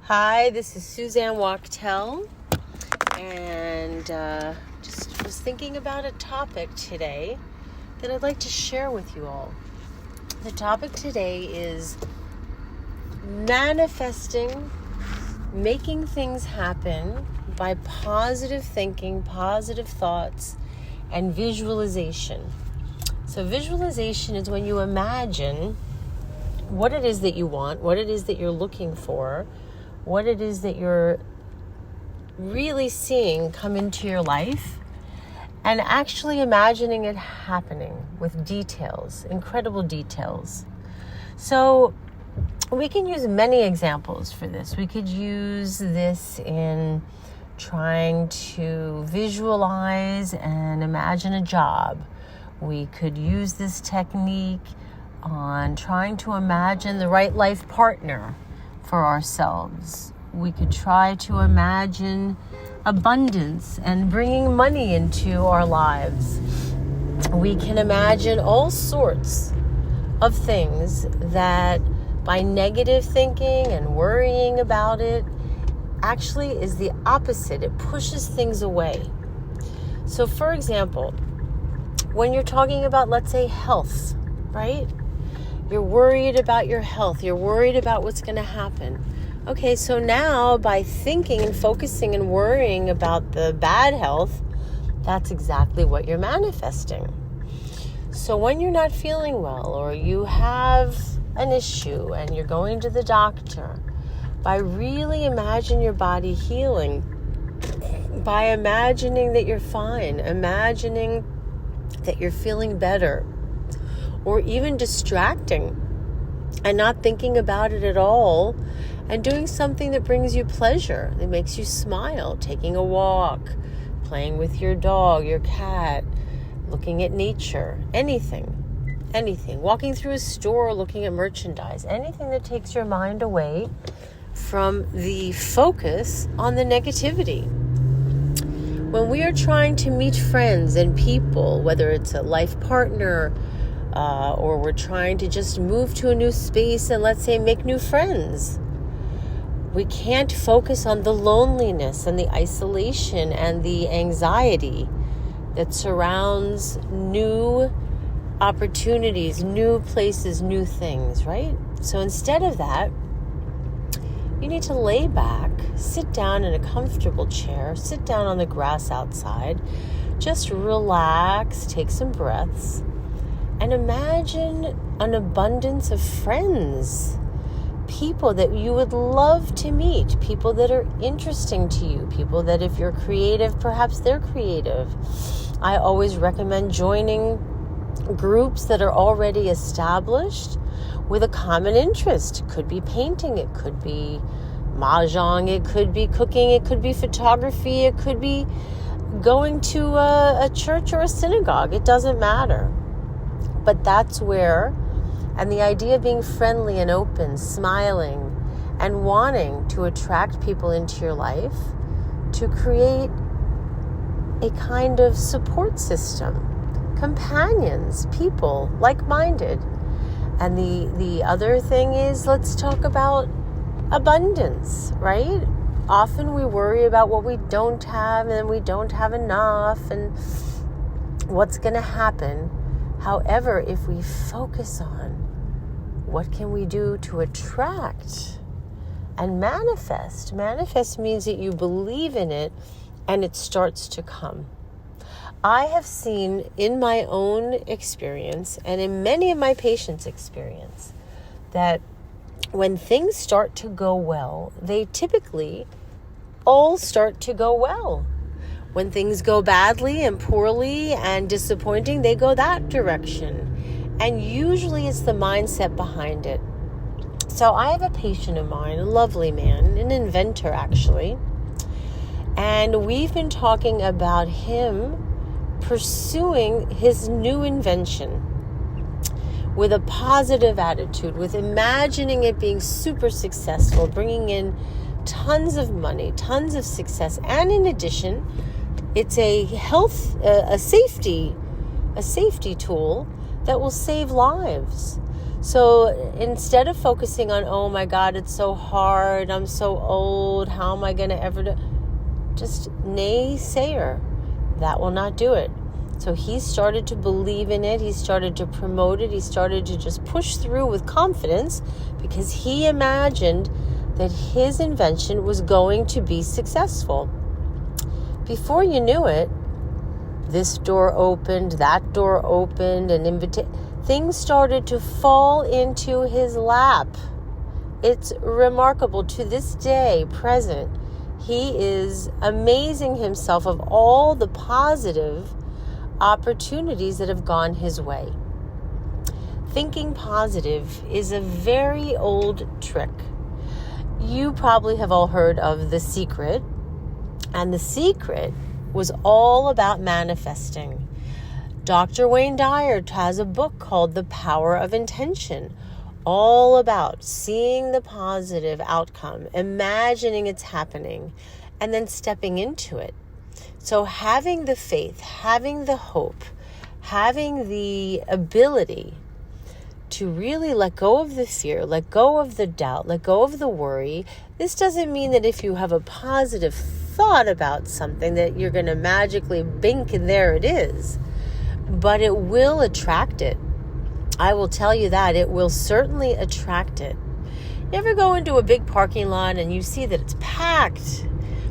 Hi, this is Suzanne Wachtel, and just was thinking about a topic today that I'd like to share with you all. The topic today is manifesting, making things happen by positive thinking, positive thoughts, and visualization. So visualization is when you imagine what it is that you want, what it is that you're looking for, what it is that you're really seeing come into your life, and actually imagining it happening with details, incredible details. So we can use many examples for this. We could use this in trying to visualize and imagine a job. We could use this technique on trying to imagine the right life partner for ourselves. We could try to imagine abundance and bringing money into our lives. We can imagine all sorts of things that by negative thinking and worrying about it actually is the opposite. It pushes things away. So for example, when you're talking about, let's say, health, right? You're worried about your health. You're worried about what's going to happen. Okay, so now by thinking and focusing and worrying about the bad health, that's exactly what you're manifesting. So when you're not feeling well or you have an issue and you're going to the doctor, by really imagine your body healing, by imagining that you're fine, imagining that you're feeling better, or even distracting and not thinking about it at all and doing something that brings you pleasure, that makes you smile, taking a walk, playing with your dog, your cat, looking at nature, anything, walking through a store, looking at merchandise, anything that takes your mind away from the focus on the negativity. When we are trying to meet friends and people, whether it's a life partner, or we're trying to just move to a new space and, let's say, make new friends, we can't focus on the loneliness and the isolation and the anxiety that surrounds new opportunities, new places, new things, right? So instead of that, you need to lay back, sit down in a comfortable chair, sit down on the grass outside, just relax, take some breaths, and imagine an abundance of friends, people that you would love to meet, people that are interesting to you, people that if you're creative, perhaps they're creative. I always recommend joining groups that are already established with a common interest. It could be painting, it could be mahjong, it could be cooking, it could be photography, it could be going to a church or a synagogue. It doesn't matter. But that's where, and the idea of being friendly and open, smiling, and wanting to attract people into your life to create a kind of support system, companions, people, like-minded. And the other thing is, let's talk about abundance, right? Often we worry about what we don't have and we don't have enough and what's going to happen. However, if we focus on what can we do to attract and manifest means that you believe in it and it starts to come. I have seen in my own experience and in many of my patients' experience that when things start to go well, they typically all start to go well. When things go badly and poorly and disappointing, they go that direction. And usually it's the mindset behind it. So I have a patient of mine, a lovely man, an inventor actually. And we've been talking about him pursuing his new invention with a positive attitude, with imagining it being super successful, bringing in tons of money, tons of success. And in addition, it's a safety tool that will save lives. So instead of focusing on, oh my God, it's so hard, I'm so old, how am I going to ever do? Just naysayer. That will not do it. So he started to believe in it. He started to promote it. He started to just push through with confidence because he imagined that his invention was going to be successful. Before you knew it, this door opened, that door opened, and things started to fall into his lap. It's remarkable. To this day, present, he is amazing himself of all the positive opportunities that have gone his way. Thinking positive is a very old trick. You probably have all heard of The Secret, and The Secret was all about manifesting. Dr. Wayne Dyer has a book called The Power of Intention, all about seeing the positive outcome, imagining it's happening, and then stepping into it. So having the faith, having the hope, having the ability to really let go of the fear, let go of the doubt, let go of the worry. This doesn't mean that if you have a positive thought about something that you're going to magically bink and there it is. But it will attract it. I will tell you that. It will certainly attract it. You ever go into a big parking lot and you see that it's packed,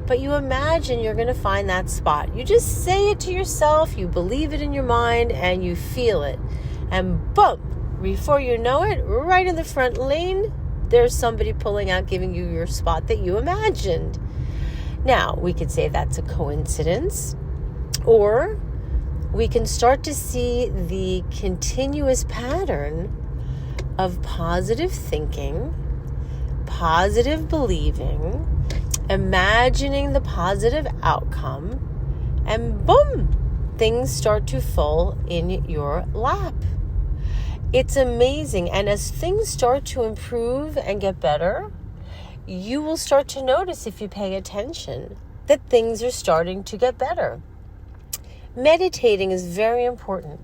but you imagine you're going to find that spot. You just say it to yourself, you believe it in your mind, and you feel it. And boom! Before you know it, right in the front lane, there's somebody pulling out, giving you your spot that you imagined. Now, we could say that's a coincidence, or we can start to see the continuous pattern of positive thinking, positive believing, imagining the positive outcome, and boom, things start to fall in your lap. It's amazing. And as things start to improve and get better, you will start to notice, if you pay attention, that things are starting to get better. Meditating is very important.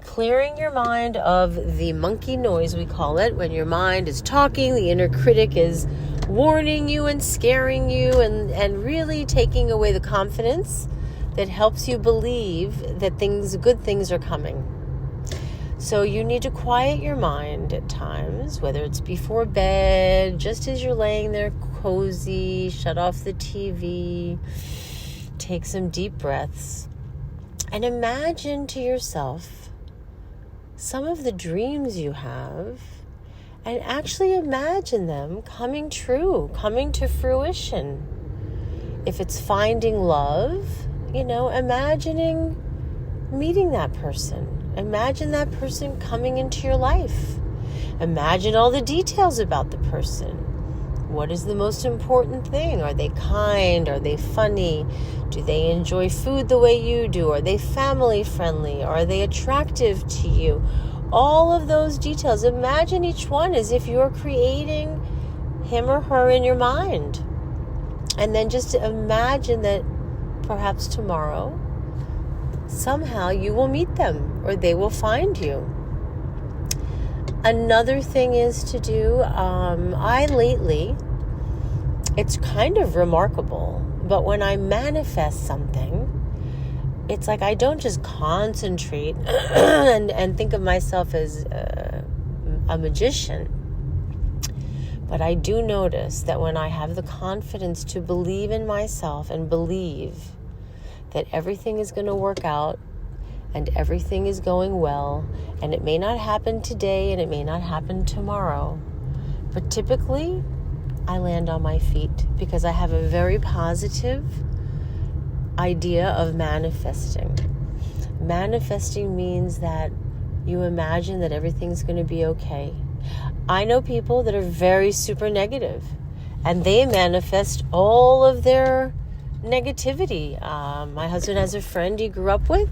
Clearing your mind of the monkey noise, we call it, when your mind is talking, the inner critic is warning you and scaring you and really taking away the confidence that helps you believe that good things are coming. So you need to quiet your mind at times, whether it's before bed, just as you're laying there cozy, shut off the TV, take some deep breaths, and imagine to yourself some of the dreams you have, and actually imagine them coming true, coming to fruition. If it's finding love, imagining meeting that person. Imagine that person coming into your life. Imagine all the details about the person. What is the most important thing? Are they kind? Are they funny? Do they enjoy food the way you do? Are they family friendly? Are they attractive to you? All of those details. Imagine each one as if you're creating him or her in your mind. And then just imagine that perhaps tomorrow, somehow you will meet them or they will find you. Another thing is to do, it's kind of remarkable, but when I manifest something, it's like I don't just concentrate and think of myself as a magician. But I do notice that when I have the confidence to believe in myself and believe that everything is going to work out and everything is going well, and it may not happen today and it may not happen tomorrow, but typically I land on my feet because I have a very positive idea of manifesting. Manifesting means that you imagine that everything's going to be okay. I know people that are very super negative and they manifest all of their negativity. My husband has a friend he grew up with,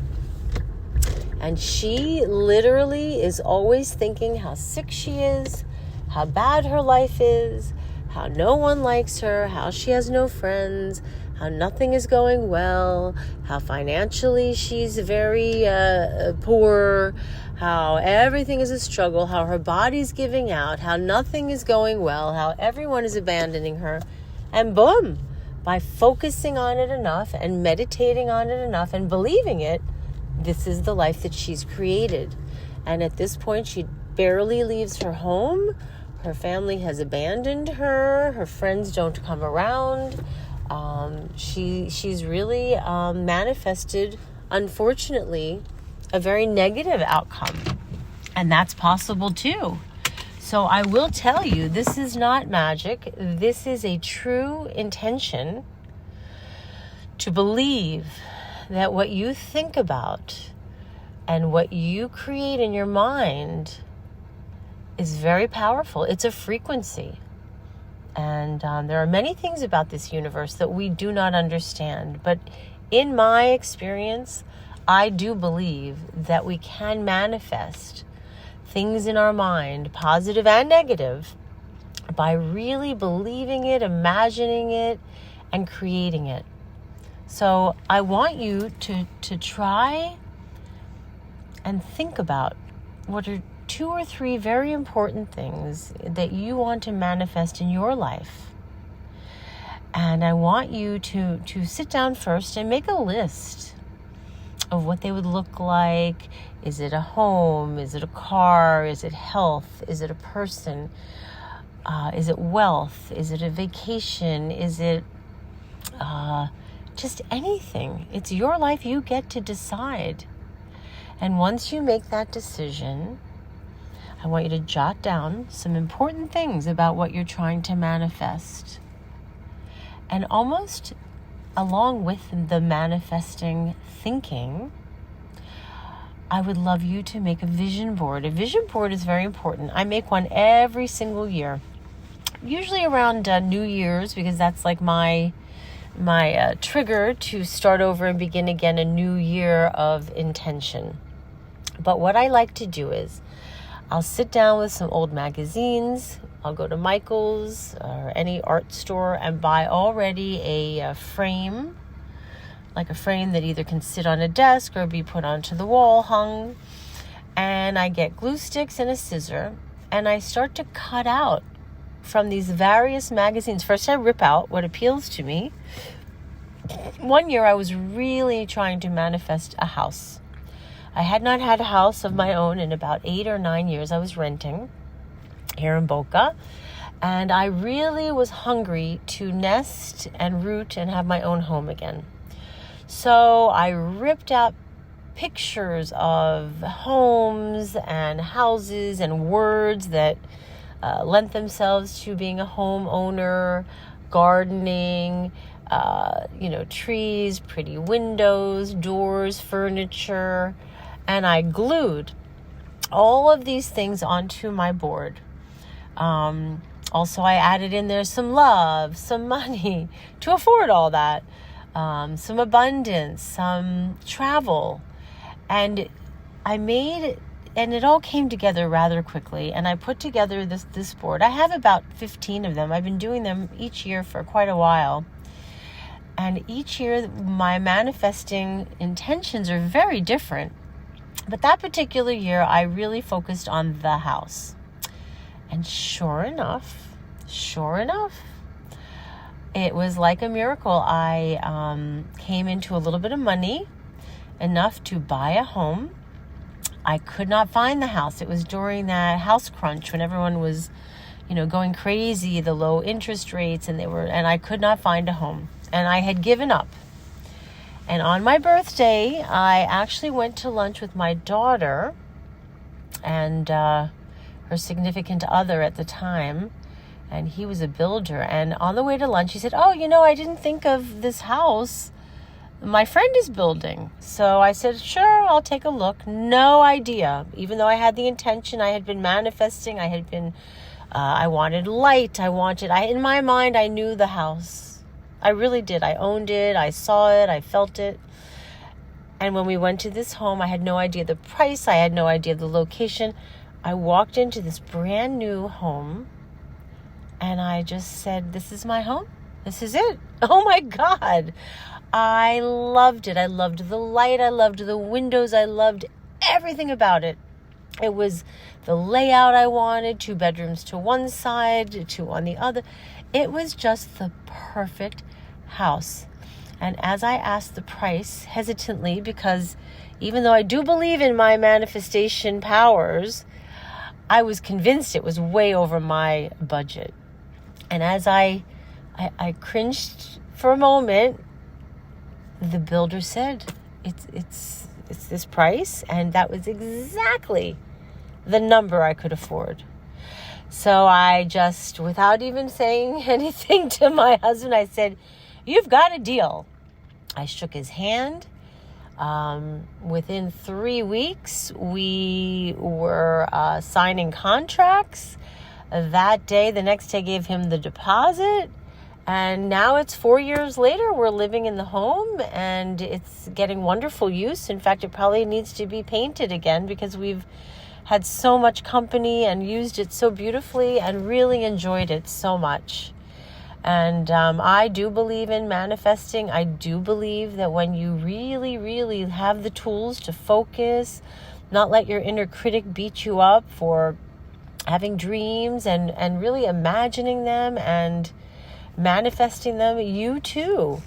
and she literally is always thinking how sick she is, how bad her life is, how no one likes her, how she has no friends, how nothing is going well, how financially she's very poor, how everything is a struggle, how her body's giving out, how nothing is going well, how everyone is abandoning her. And boom, by focusing on it enough and meditating on it enough and believing it, this is the life that she's created. And at this point, she barely leaves her home. Her family has abandoned her. Her friends don't come around. She's really manifested, unfortunately, a very negative outcome. And that's possible too. So I will tell you, this is not magic. This is a true intention to believe that what you think about and what you create in your mind is very powerful. It's a frequency. And there are many things about this universe that we do not understand. But in my experience, I do believe that we can manifest things in our mind, positive and negative, by really believing it, imagining it, and creating it. So I want you to try and think about what are 2 or 3 very important things that you want to manifest in your life. And I want you to sit down first and make a list of what they would look like. Is it a home? Is it a car? Is it health? Is it a person? Is it wealth? Is it a vacation? Is it just anything? It's your life. You get to decide. And once you make that decision, I want you to jot down some important things about what you're trying to manifest. And almost along with the manifesting thinking, I would love you to make a vision board. A vision board is very important. I make one every single year, usually around New Year's, because that's like my trigger to start over and begin again a new year of intention. But what I like to do is I'll sit down with some old magazines. I'll go to Michael's or any art store and buy already a frame, like a frame that either can sit on a desk or be put onto the wall, hung. And I get glue sticks and a scissor, and I start to cut out from these various magazines. First, I rip out what appeals to me. One year, I was really trying to manifest a house. I had not had a house of my own in about 8 or 9 years. I was renting here in Boca, and I really was hungry to nest and root and have my own home again. So I ripped out pictures of homes and houses and words that lent themselves to being a homeowner, gardening, trees, pretty windows, doors, furniture. And I glued all of these things onto my board. Also, I added in there some love, some money to afford all that, some abundance, some travel. And it all came together rather quickly. And I put together this board. I have about 15 of them. I've been doing them each year for quite a while. And each year, my manifesting intentions are very different. But that particular year, I really focused on the house. And sure enough, it was like a miracle. I came into a little bit of money, enough to buy a home. I could not find the house. It was during that house crunch when everyone was, going crazy, the low interest rates, and I could not find a home. And I had given up. And on my birthday, I actually went to lunch with my daughter and her significant other at the time. And he was a builder. And on the way to lunch, he said, I didn't think of this house my friend is building. So I said, sure, I'll take a look. No idea. Even though I had the intention, I had been manifesting. I wanted light. In my mind, I knew the house. I really did. I owned it. I saw it. I felt it. And when we went to this home, I had no idea the price. I had no idea the location. I walked into this brand new home And I just said, this is my home. This is it. Oh my God. I loved it. I loved the light. I loved the windows. I loved everything about it. It was the layout I wanted, 2 bedrooms to one side, 2 on the other. It was just the perfect house. And as I asked the price hesitantly, because even though I do believe in my manifestation powers, I was convinced it was way over my budget. And as I cringed for a moment, the builder said, it's this price. And that was exactly the number I could afford. So I just, without even saying anything to my husband, I said, you've got a deal. I shook his hand. Within 3 weeks, we were signing contracts. That day, the next day, I gave him the deposit. And now it's 4 years later, we're living in the home and it's getting wonderful use. In fact, it probably needs to be painted again because we've had so much company and used it so beautifully and really enjoyed it so much. And I do believe in manifesting. I do believe that when you really, really have the tools to focus, not let your inner critic beat you up for having dreams and really imagining them and manifesting them, you too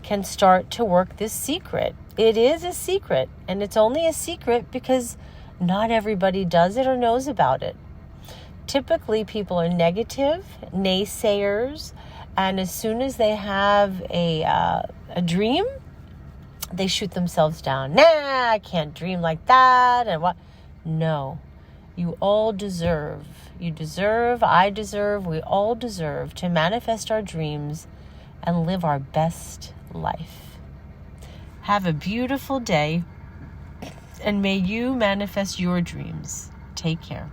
can start to work this secret. It is a secret, and it's only a secret because not everybody does it or knows about it. Typically, people are negative, naysayers, and as soon as they have a dream, they shoot themselves down. Nah, I can't dream like that. And what? No, you all deserve. You deserve, I deserve, we all deserve to manifest our dreams and live our best life. Have a beautiful day, and may you manifest your dreams. Take care.